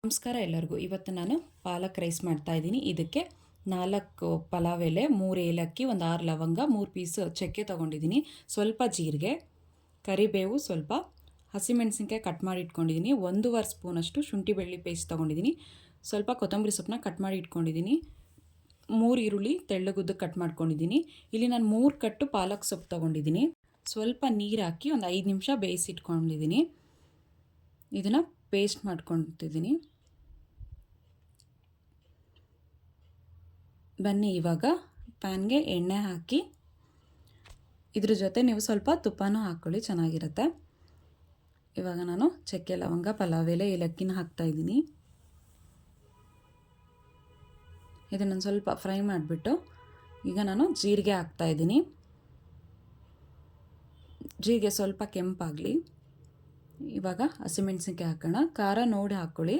ನಮಸ್ಕಾರ ಎಲ್ಲರಿಗೂ. ಇವತ್ತು ನಾನು ಪಾಲಕ್ ರೈಸ್ ಮಾಡ್ತಾಯಿದ್ದೀನಿ. ಇದಕ್ಕೆ 4 ಪಲಾವ್ ಎಲೆ, 3 ಏಲಕ್ಕಿ, ಒಂದು 6 ಲವಂಗ, 3 ಪೀಸ್ ಚಕ್ಕೆ ತೊಗೊಂಡಿದ್ದೀನಿ, ಸ್ವಲ್ಪ ಜೀರಿಗೆ, ಕರಿಬೇವು, ಸ್ವಲ್ಪ ಹಸಿಮೆಣಸಿನ್ಕಾಯಿ ಕಟ್ ಮಾಡಿ ಇಟ್ಕೊಂಡಿದ್ದೀನಿ, 1.5 ಸ್ಪೂನಷ್ಟು ಶುಂಠಿ ಬೆಳ್ಳುಳ್ಳಿ ಪೇಸ್ಟ್ ತೊಗೊಂಡಿದ್ದೀನಿ, ಸ್ವಲ್ಪ ಕೊತ್ತಂಬರಿ ಸೊಪ್ಪನ್ನ ಕಟ್ ಮಾಡಿ ಇಟ್ಕೊಂಡಿದ್ದೀನಿ, 3 ಈರುಳ್ಳಿ ತೆಳ್ಳಗುದ್ದಕ್ಕೆ ಕಟ್ ಮಾಡ್ಕೊಂಡಿದ್ದೀನಿ. ಇಲ್ಲಿ ನಾನು 3 ಕಟ್ಟು ಪಾಲಕ್ ಸೊಪ್ಪು ತೊಗೊಂಡಿದ್ದೀನಿ. ಸ್ವಲ್ಪ ನೀರು ಹಾಕಿ ಒಂದು 5 ನಿಮಿಷ ಬೇಯಿಸಿಟ್ಕೊಂಡಿದ್ದೀನಿ. ಇದನ್ನು ಪೇಸ್ಟ್ ಮಾಡ್ಕೊತಿದ್ದೀನಿ. ಬನ್ನಿ ಇವಾಗ ಪ್ಯಾನ್ಗೆ ಎಣ್ಣೆ ಹಾಕಿ ಇದ್ರ ಜೊತೆ ನೀವು ಸ್ವಲ್ಪ ತುಪ್ಪನೂ ಹಾಕ್ಕೊಳ್ಳಿ, ಚೆನ್ನಾಗಿರುತ್ತೆ. ಇವಾಗ ನಾನು ಚಕ್ಕೆ, ಲವಂಗ, ಪಲಾವ್ ಎಲೆ, ಏಲಕ್ಕಿನ ಹಾಕ್ತಾಯಿದ್ದೀನಿ. ಇದನ್ನು ಸ್ವಲ್ಪ ಫ್ರೈ ಮಾಡಿಬಿಟ್ಟು ಈಗ ನಾನು ಜೀರಿಗೆ ಹಾಕ್ತಾಯಿದ್ದೀನಿ. ಜೀರಿಗೆ ಸ್ವಲ್ಪ ಕೆಂಪಾಗಲಿ. ಇವಾಗ ಹಸಿಮೆಣಸಿನ್ಕಾಯಿ ಹಾಕೋಣ. ಖಾರ ನೋಡಿ ಹಾಕ್ಕೊಳ್ಳಿ.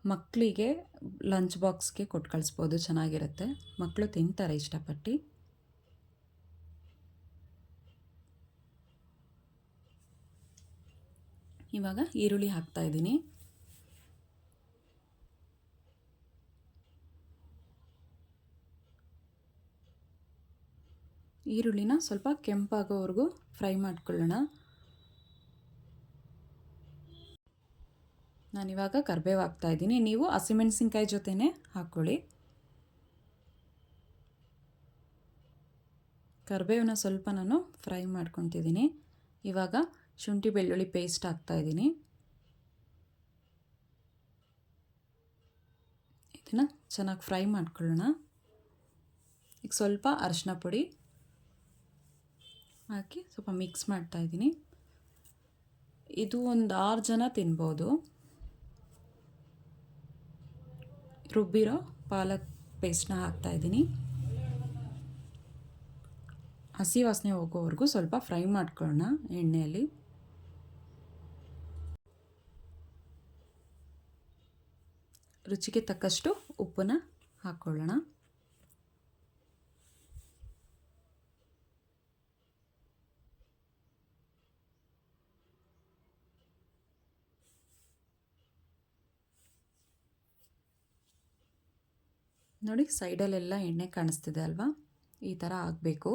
ಮಕ್ಕಳಿಗೆ ಲಂಚ್ ಬಾಕ್ಸ್ಗೆ ಕೊಟ್ಟು ಕಳಿಸ್ಬೋದು, ಚೆನ್ನಾಗಿರುತ್ತೆ, ಮಕ್ಕಳು ತಿಂತಾರೆ ಇಷ್ಟಪಟ್ಟು. ಇವಾಗ ಈರುಳ್ಳಿ ಹಾಕ್ತಾಯಿದ್ದೀನಿ. ಈರುಳ್ಳಿನ ಸ್ವಲ್ಪ ಕೆಂಪಾಗೋವರೆಗೂ ಫ್ರೈ ಮಾಡ್ಕೊಳ್ಳೋಣ. ನಾನಿವಾಗ ಕರಿಬೇವು ಹಾಕ್ತಾಯಿದ್ದೀನಿ. ನೀವು ಹಸಿಮೆಣಸಿನ್ಕಾಯಿ ಜೊತೆನೇ ಹಾಕ್ಕೊಳ್ಳಿ. ಕರಿಬೇವನ್ನ ಸ್ವಲ್ಪ ನಾನು ಫ್ರೈ ಮಾಡ್ಕೊತಿದ್ದೀನಿ. ಇವಾಗ ಶುಂಠಿ ಬೆಳ್ಳುಳ್ಳಿ ಪೇಸ್ಟ್ ಹಾಕ್ತಾಯಿದ್ದೀನಿ. ಇದನ್ನು ಚೆನ್ನಾಗಿ ಫ್ರೈ ಮಾಡ್ಕೊಳ್ಳೋಣ. ಈಗ ಸ್ವಲ್ಪ ಅರಿಶಿನ ಪುಡಿ ಹಾಕಿ ಸ್ವಲ್ಪ ಮಿಕ್ಸ್ ಮಾಡ್ತಾಯಿದ್ದೀನಿ. ಇದು ಒಂದು 6 ಜನ ತಿನ್ಬೋದು. ರುಬ್ಬಿರೋ ಪಾಲಕ್ ಪೇಸ್ಟ್ನ ಹಾಕ್ತಾಯಿದ್ದೀನಿ. ಹಸಿ ವಾಸನೆ ಹೋಗೋವರೆಗೂ ಸ್ವಲ್ಪ ಫ್ರೈ ಮಾಡ್ಕೊಳ್ಳೋಣ ಎಣ್ಣೆಯಲ್ಲಿ. ರುಚಿಗೆ ತಕ್ಕಷ್ಟು ಉಪ್ಪನ್ನ ಹಾಕ್ಕೊಳ್ಳೋಣ. ನೋಡಿ, ಸೈಡಲ್ಲೆಲ್ಲ ಎಣ್ಣೆ ಕಾಣಿಸ್ತಿದೆ ಅಲ್ವಾ, ಈ ಥರ ಆಗಬೇಕು.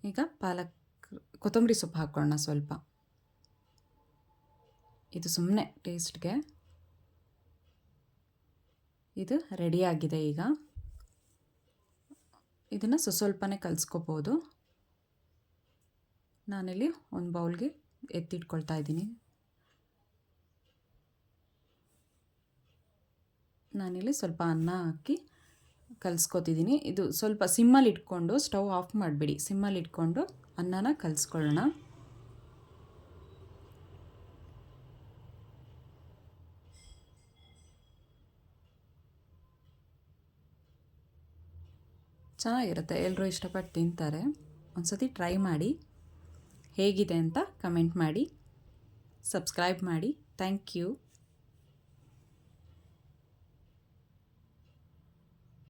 ಈಗ ಕೊತ್ತಂಬರಿ ಸೊಪ್ಪು ಹಾಕ್ಕೊಳ್ಳೋಣ ಸ್ವಲ್ಪ. ಇದು ಸುಮ್ಮನೆ ಟೇಸ್ಟ್ಗೆ. ಇದು ರೆಡಿಯಾಗಿದೆ. ಈಗ ಇದನ್ನು ಸ್ವಲ್ಪನೇ ಕಲಿಸ್ಕೋಬೋದು. ನಾನಿಲ್ಲಿ ಒಂದು ಬೌಲ್ಗೆ ಎತ್ತಿಟ್ಕೊಳ್ತಾ ಇದ್ದೀನಿ. ನಾನಿಲ್ಲಿ ಸ್ವಲ್ಪ ಅನ್ನ ಹಾಕಿ ಕಲಿಸ್ಕೊತಿದ್ದೀನಿ. ಇದು ಸ್ವಲ್ಪ ಸಿಮ್ಮಲ್ಲಿ ಇಟ್ಕೊಂಡು, ಸ್ಟವ್ ಆಫ್ ಮಾಡಿಬಿಡಿ, ಸಿಮ್ಮಲ್ಲಿ ಇಟ್ಕೊಂಡು ಅನ್ನನ ಕಲಿಸ್ಕೊಳ್ಳೋಣ. ಚೆನ್ನಾಗಿರುತ್ತೆ, ಎಲ್ಲರೂ ಇಷ್ಟಪಟ್ಟು ತಿಂತಾರೆ. ಒಂದು ಸತಿ ಟ್ರೈ ಮಾಡಿ, ಹೇಗಿದೆ ಅಂತ ಕಮೆಂಟ್ ಮಾಡಿ, ಸಬ್ಸ್ಕ್ರೈಬ್ ಮಾಡಿ. Thank you.